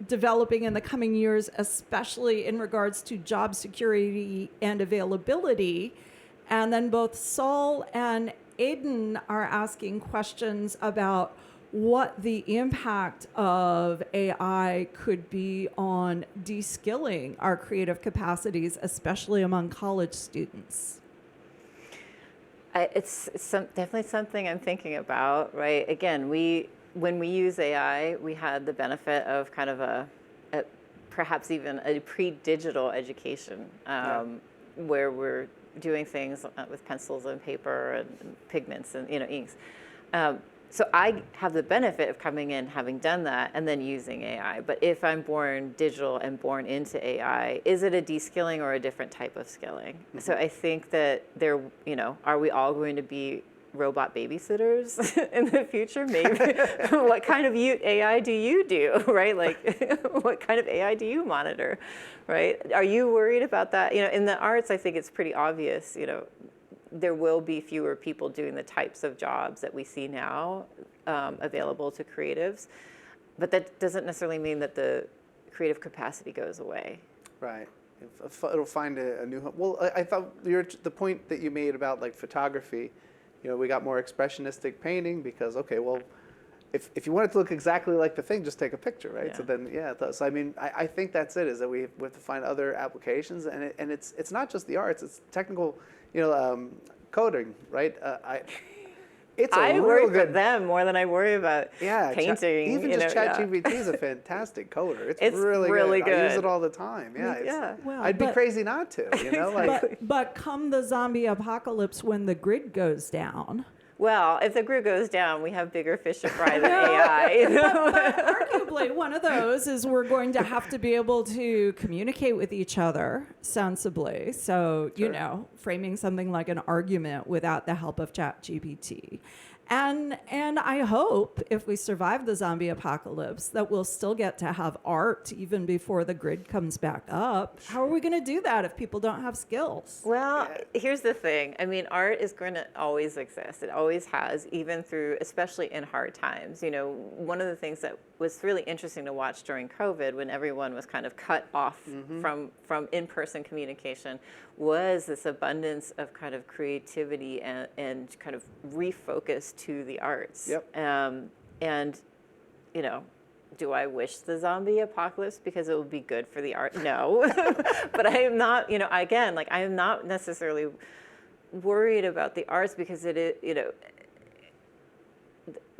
developing in the coming years, especially in regards to job security and availability. And then both Saul and Aiden are asking questions about what the impact of AI could be on de-skilling our creative capacities, especially among college students. It's definitely something I'm thinking about, right? Again, when we use AI, we had the benefit of kind of a perhaps even a pre-digital education, where we're doing things with pencils and paper and pigments and inks. So I have the benefit of coming in, having done that, and then using AI. But if I'm born digital and born into AI, is it a de-skilling or a different type of skilling? Mm-hmm. So I think that are we all going to be robot babysitters in the future? Maybe. What kind of AI do you do, right? Like, what kind of AI do you monitor, right? Are you worried about that? In the arts, I think it's pretty obvious, there will be fewer people doing the types of jobs that we see now available to creatives. But that doesn't necessarily mean that the creative capacity goes away. Right. It'll find a new home. Well, I thought the point that you made about like photography, we got more expressionistic painting because, okay, well, if you want it to look exactly like the thing, just take a picture, right? Yeah. So then, so I mean, I think that's it, is that we have to find other applications, and it's not just the arts, it's technical, coding, right? I worry for them more than I worry about painting. Even just ChatGPT is a fantastic coder. It's really good. I use it all the time. Well, I'd be crazy not to. But come the zombie apocalypse when the grid goes down. Well, if the grid goes down, we have bigger fish to fry than AI. But arguably, one of those is we're going to have to be able to communicate with each other sensibly. So, Sure. Framing something like an argument without the help of ChatGPT. And I hope if we survive the zombie apocalypse that we'll still get to have art even before the grid comes back up. How are we going to do that if people don't have skills? Well, here's the thing. I mean, art is going to always exist. It always has, even through, especially in hard times. One of the things that was really interesting to watch during COVID, when everyone was kind of cut off from in-person communication, was this abundance of kind of creativity and kind of refocus to the arts. Yep. And, do I wish the zombie apocalypse because it would be good for the art? No. But I am not, again, I am not necessarily worried about the arts because it is,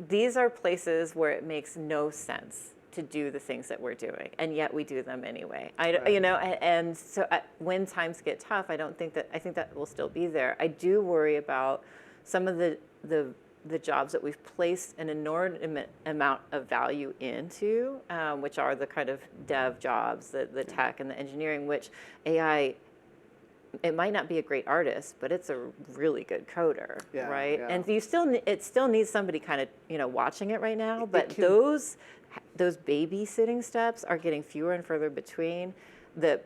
these are places where it makes no sense to do the things that we're doing, and yet we do them anyway. And so when times get tough, I think that will still be there. I do worry about some of the jobs that we've placed an inordinate amount of value into, which are the kind of dev jobs, the tech and the engineering, which AI, it might not be a great artist, but it's a really good coder, right? Yeah. And it still needs somebody kind of, watching it right now, but those babysitting steps are getting fewer and further between. The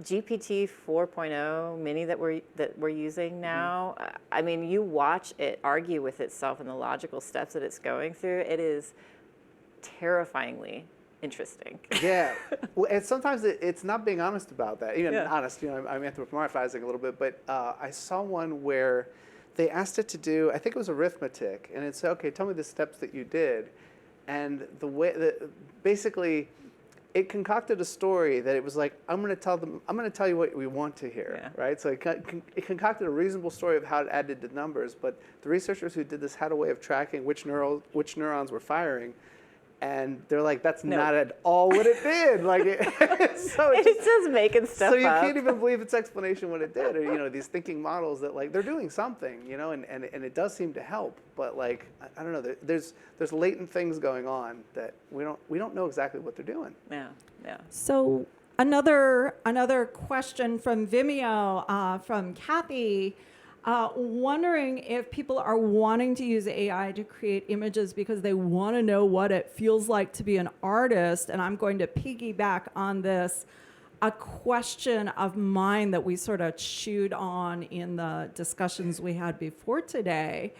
GPT 4.0 mini that we're using now, I mean, you watch it argue with itself and the logical steps that it's going through. It is terrifyingly interesting. Yeah, well, and sometimes it's not being honest about that. Even honest, I'm anthropomorphizing a little bit, but I saw one where they asked it to do, I think it was arithmetic, and it said, okay, tell me the steps that you did, and the way that basically it concocted a story that it was like, I'm going to tell you what we want to hear, right? So it concocted a reasonable story of how it added the numbers, but the researchers who did this had a way of tracking which neurons were firing. And they're like, that's not at all what it did. It's just making stuff up. So you can't even believe its explanation what it did. Or, these thinking models that they're doing something, and it does seem to help. But I don't know, there's latent things going on that we don't know exactly what they're doing. Yeah. So another question from Vimeo, from Kathy. Wondering if people are wanting to use AI to create images because they want to know what it feels like to be an artist. And I'm going to piggyback on this, a question of mine that we sort of chewed on in the discussions we had before today,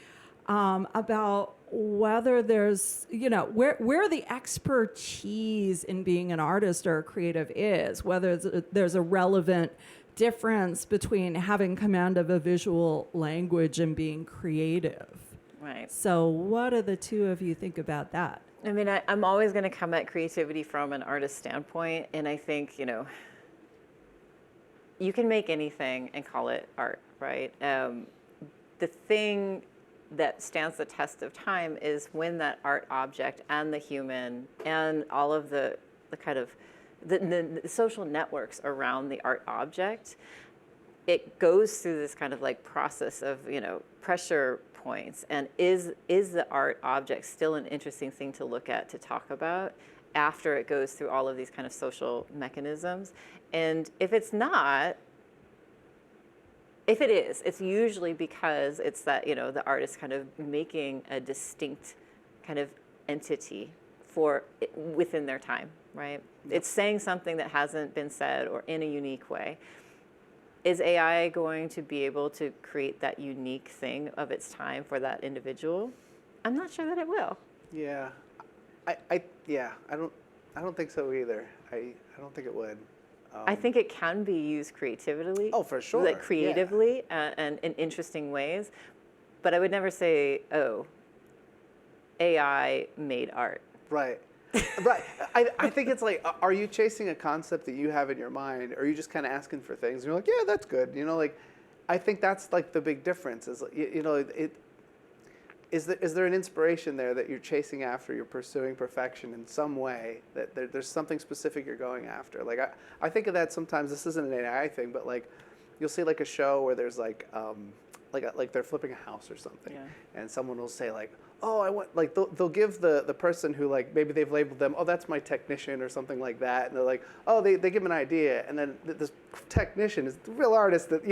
about whether there's, where the expertise in being an artist or a creative is, whether there's a relevant difference between having command of a visual language and being creative. Right. So what do the two of you think about that? I mean, I'm always going to come at creativity from an artist standpoint, and I think, you can make anything and call it art, right? The thing that stands the test of time is when that art object and the human and all of the kind of the social networks around the art object, it goes through this kind of like process of, pressure points. And is the art object still an interesting thing to look at, to talk about, after it goes through all of these kind of social mechanisms? And if it's not, if it is, it's usually because it's that, the artist kind of making a distinct kind of entity within their time, right? It's saying something that hasn't been said or in a unique way. Is AI going to be able to create that unique thing of its time for that individual? I'm not sure that it will. Yeah, I don't think so either. I don't think it would. I think it can be used creatively. Oh, for sure. Like creatively and in interesting ways. But I would never say, oh, AI made art. Right. Right. I think it's like, are you chasing a concept that you have in your mind, or are you just kind of asking for things? And you're like, yeah, that's good. I think that's like the big difference is, is there an inspiration there that you're chasing after, you're pursuing perfection in some way, that there's something specific you're going after? Like, I think of that sometimes. This isn't an AI thing, but like, you'll see like a show where there's like they're flipping a house or something, and someone will say like, oh, I want, like, they'll give the person who, like, maybe they've labeled them, oh, that's my technician or something like that, and they're like, oh, they give them an idea, and then this technician is the real artist that,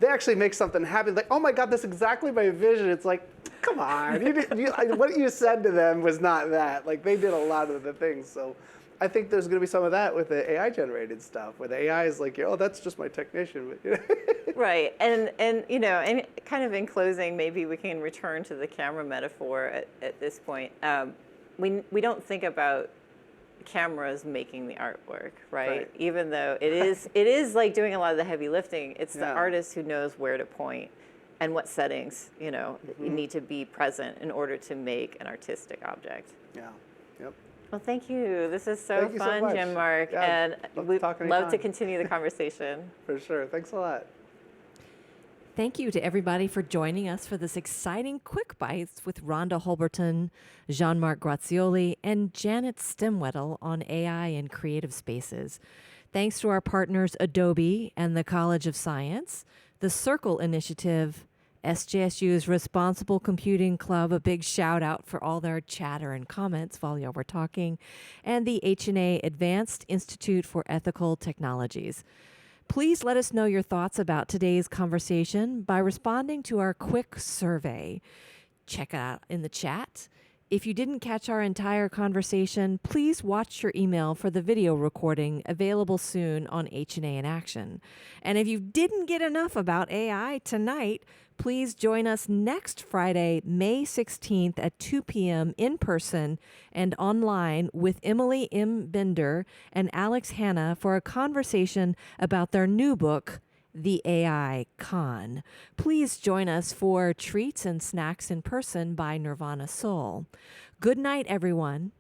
they actually make something happen, like, oh my God, that's exactly my vision. It's like, come on, what you said to them was not that. Like, they did a lot of the things. So I think there's going to be some of that with the AI generated stuff, where the AI is like, oh, that's just my technician. Right, and kind of in closing, maybe we can return to the camera metaphor at this point. We don't think about cameras making the artwork, right? Even though it is like doing a lot of the heavy lifting. It's the artist who knows where to point and what settings need to be present in order to make an artistic object. Yeah. Yep. Well, thank you. This is so fun, Jim Mark, and we'd love to continue the conversation. For sure. Thanks a lot. Thank you to everybody for joining us for this exciting Quick Bites with Rhonda Holberton, Jean-Marc Grazioli, and Janet Stemwedel on AI and creative spaces. Thanks to our partners Adobe and the College of Science, the Circle Initiative, SJSU's Responsible Computing Club, a big shout out for all their chatter and comments while y'all were talking, and the H&A Advanced Institute for Ethical Technologies. Please let us know your thoughts about today's conversation by responding to our quick survey. Check it out in the chat. If you didn't catch our entire conversation, please watch your email for the video recording available soon on H&A in Action. And if you didn't get enough about AI tonight, please join us next Friday, May 16th at 2 p.m. in person and online with Emily M. Bender and Alex Hanna for a conversation about their new book, The AI Con. Please join us for treats and snacks in person by Nirvana Soul. Good night, everyone.